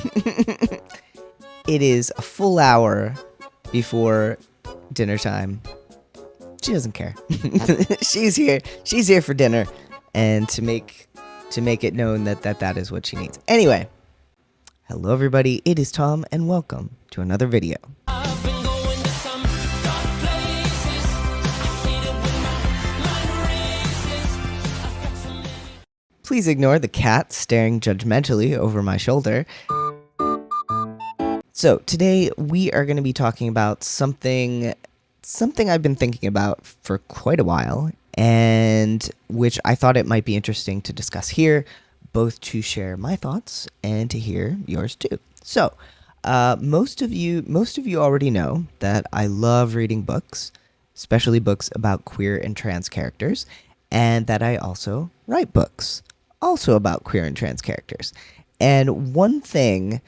It is a full hour before dinner time. She doesn't care. She's here. She's here for dinner, and to make it known that is what she needs. Anyway, hello everybody. It is Tom, and welcome to another video. Please ignore the cat staring judgmentally over my shoulder. So today we are going to be talking about something I've been thinking about for quite a while, and which I thought it might be interesting to discuss here, both to share my thoughts and to hear yours too. So, most of you already know that I love reading books, especially books about queer and trans characters, and that I also write books also about queer and trans characters. And one thing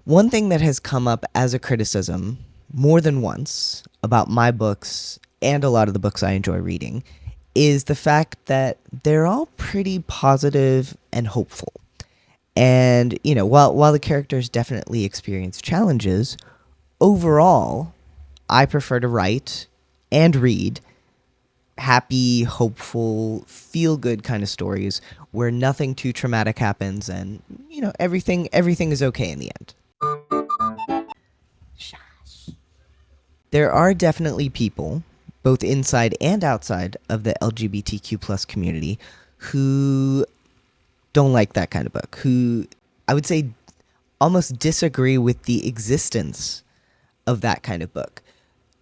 that has come up as a criticism more than once about my books and a lot of the books I enjoy reading is the fact that they're all pretty positive and hopeful. And, you know, while the characters definitely experience challenges, overall, I prefer to write and read happy, hopeful, feel-good kind of stories where nothing too traumatic happens and, you know, everything is okay in the end. There are definitely people, both inside and outside of the LGBTQ plus community, who don't like that kind of book, who I would say almost disagree with the existence of that kind of book.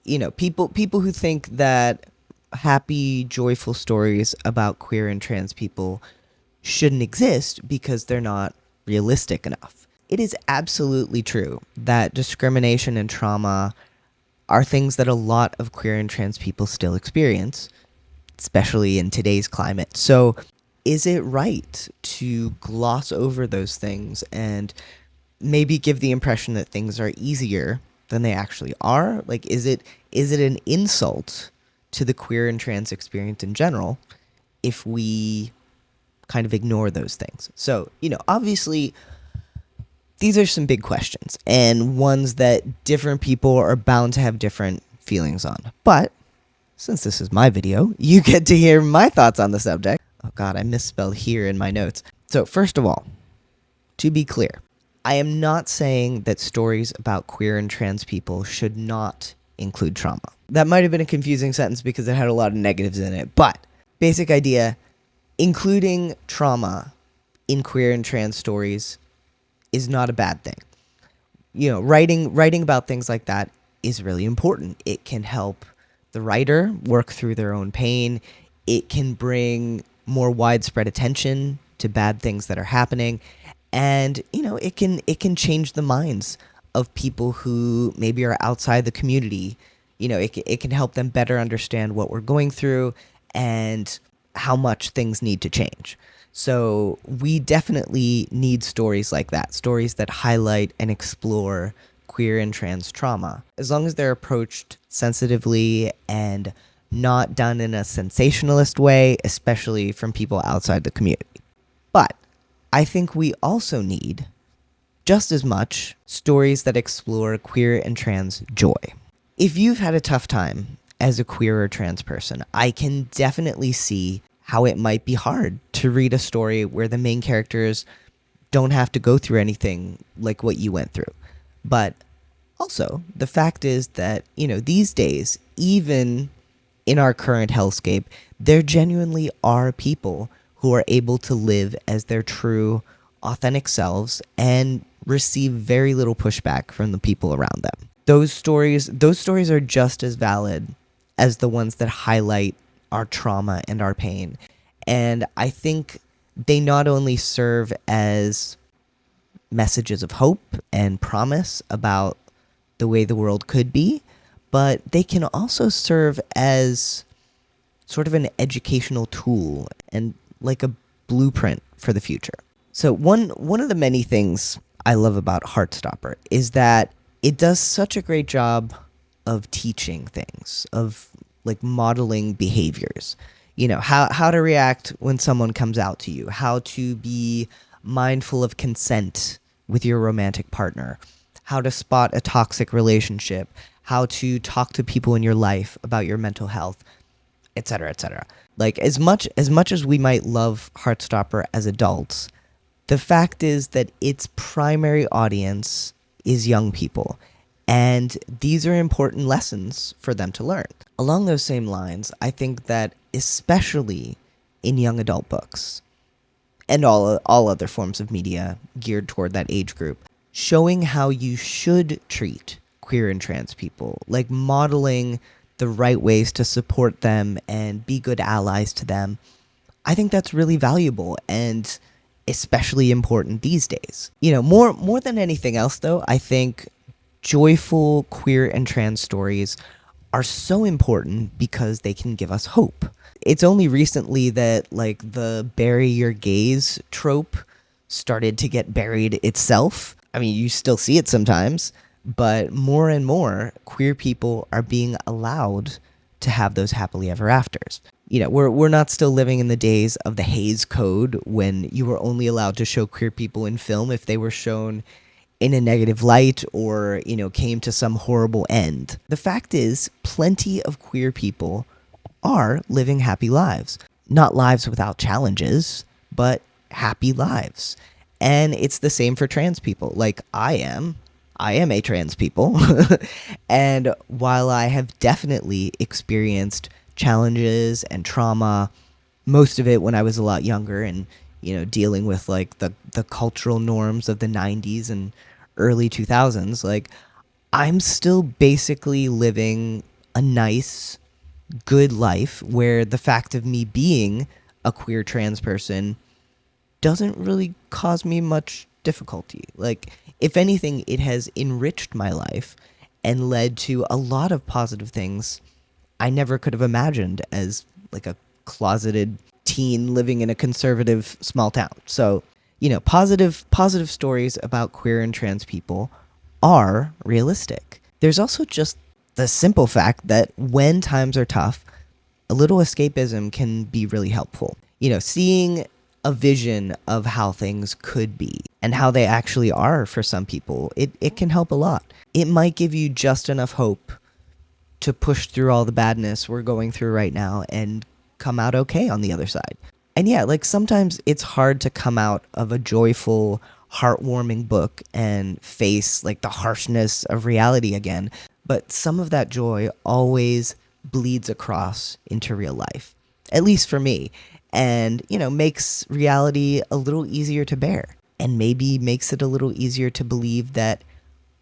You know, people who think that happy, joyful stories about queer and trans people shouldn't exist because they're not realistic enough. It is absolutely true that discrimination and trauma are things that a lot of queer and trans people still experience, especially in today's climate. So is it right to gloss over those things and maybe give the impression that things are easier than they actually are? Like, is it an insult to the queer and trans experience in general if we kind of ignore those things? So, you know, obviously these are some big questions and ones that different people are bound to have different feelings on. But since this is my video, you get to hear my thoughts on the subject. Oh God, I misspelled here in my notes. So first of all, to be clear, I am not saying that stories about queer and trans people should not include trauma. That might have been a confusing sentence because it had a lot of negatives in it, but basic idea, including trauma in queer and trans stories is not a bad thing. You know, writing about things like that is really important. It can help the writer work through their own pain. It can bring more widespread attention to bad things that are happening. And, you know, it can change the minds of people who maybe are outside the community. You know, it can help them better understand what we're going through and how much things need to change. So we definitely need stories like that, stories that highlight and explore queer and trans trauma, as long as they're approached sensitively and not done in a sensationalist way, especially from people outside the community. But I think we also need just as much stories that explore queer and trans joy. If you've had a tough time as a queer or trans person, I can definitely see how it might be hard to read a story where the main characters don't have to go through anything like what you went through. But also, the fact is that, you know, these days, even in our current hellscape, there genuinely are people who are able to live as their true, authentic selves and receive very little pushback from the people around them. Those stories are just as valid as the ones that highlight our trauma and our pain. And I think they not only serve as messages of hope and promise about the way the world could be, but they can also serve as sort of an educational tool and like a blueprint for the future. So one of the many things I love about Heartstopper is that it does such a great job of teaching things, of like modeling behaviors. You know, how to react when someone comes out to you, how to be mindful of consent with your romantic partner, how to spot a toxic relationship, how to talk to people in your life about your mental health, etc., etc. Like, as much as we might love Heartstopper as adults, the fact is that its primary audience is young people, and these are important lessons for them to learn. Along those same lines, I think that especially in young adult books and all other forms of media geared toward that age group, showing how you should treat queer and trans people, like modeling the right ways to support them and be good allies to them, I think that's really valuable and especially important these days. You know, more than anything else though, I think joyful queer and trans stories are so important because they can give us hope. It's only recently that like the bury your gays trope started to get buried itself. I mean, you still see it sometimes, but more and more queer people are being allowed to have those happily ever afters. You know, we're not still living in the days of the Hays Code when you were only allowed to show queer people in film if they were shown in a negative light or, you know, came to some horrible end. The fact is, plenty of queer people are living happy lives. Not lives without challenges, but happy lives. And it's the same for trans people. Like, I am a trans people. And while I have definitely experienced challenges and trauma, most of it when I was a lot younger and, you know, dealing with like the cultural norms of the 90s and early 2000s, like, I'm still basically living a nice, good life where the fact of me being a queer trans person doesn't really cause me much difficulty. Like, if anything, it has enriched my life and led to a lot of positive things I never could have imagined as like a closeted teen living in a conservative small town. So, you know, positive stories about queer and trans people are realistic. There's also just the simple fact that when times are tough, a little escapism can be really helpful. You know, seeing a vision of how things could be and how they actually are for some people, it can help a lot. It might give you just enough hope to push through all the badness we're going through right now and come out okay on the other side. And yeah, like, sometimes it's hard to come out of a joyful, heartwarming book and face like the harshness of reality again, but some of that joy always bleeds across into real life, at least for me, and, you know, makes reality a little easier to bear, and maybe makes it a little easier to believe that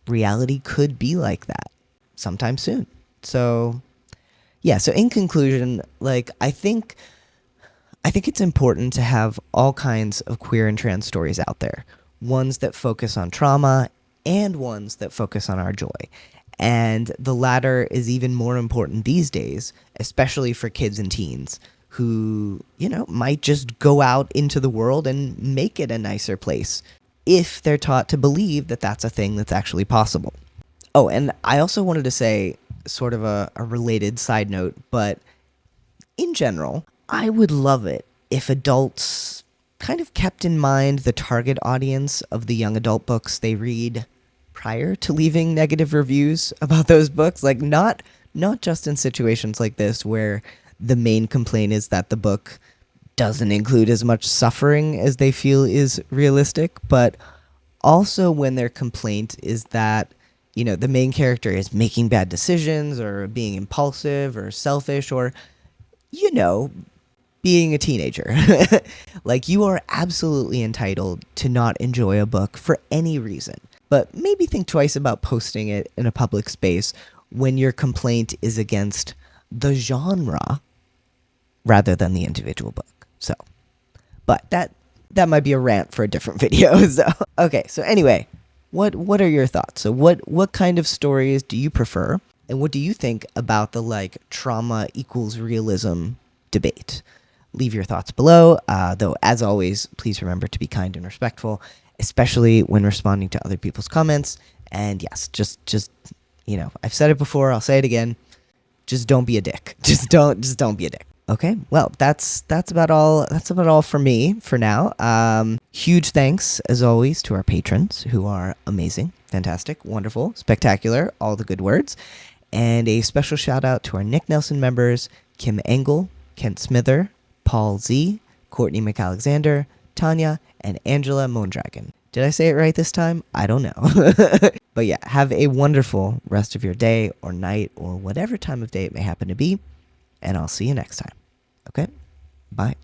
reality could be like that sometime soon. So yeah, so in conclusion, like, I think it's important to have all kinds of queer and trans stories out there, ones that focus on trauma and ones that focus on our joy. And the latter is even more important these days, especially for kids and teens who, you know, might just go out into the world and make it a nicer place if they're taught to believe that that's a thing that's actually possible. Oh, and I also wanted to say sort of a related side note, but in general, I would love it if adults kind of kept in mind the target audience of the young adult books they read prior to leaving negative reviews about those books. Like, not just in situations like this where the main complaint is that the book doesn't include as much suffering as they feel is realistic, but also when their complaint is that, you know, the main character is making bad decisions or being impulsive or selfish or, you know, being a teenager. Like, you are absolutely entitled to not enjoy a book for any reason, but maybe think twice about posting it in a public space when your complaint is against the genre rather than the individual book. So, but that might be a rant for a different video. So, okay. So anyway, what are your thoughts? So what kind of stories do you prefer? And what do you think about the like trauma equals realism debate? Leave your thoughts below. Though, as always, please remember to be kind and respectful, especially when responding to other people's comments. And yes, just, you know, I've said it before, I'll say it again. Just don't be a dick. Just don't be a dick. Okay, well, that's about all. That's about all for me for now. Huge thanks as always to our patrons who are amazing, fantastic, wonderful, spectacular, all the good words, and a special shout out to our Nick Nelson members: Kim Engel, Kent Smither, Paul Z, Courtney McAlexander, Tanya, and Angela Mondragon. Did I say it right this time? I don't know. But yeah, have a wonderful rest of your day or night or whatever time of day it may happen to be, and I'll see you next time. Okay? Bye.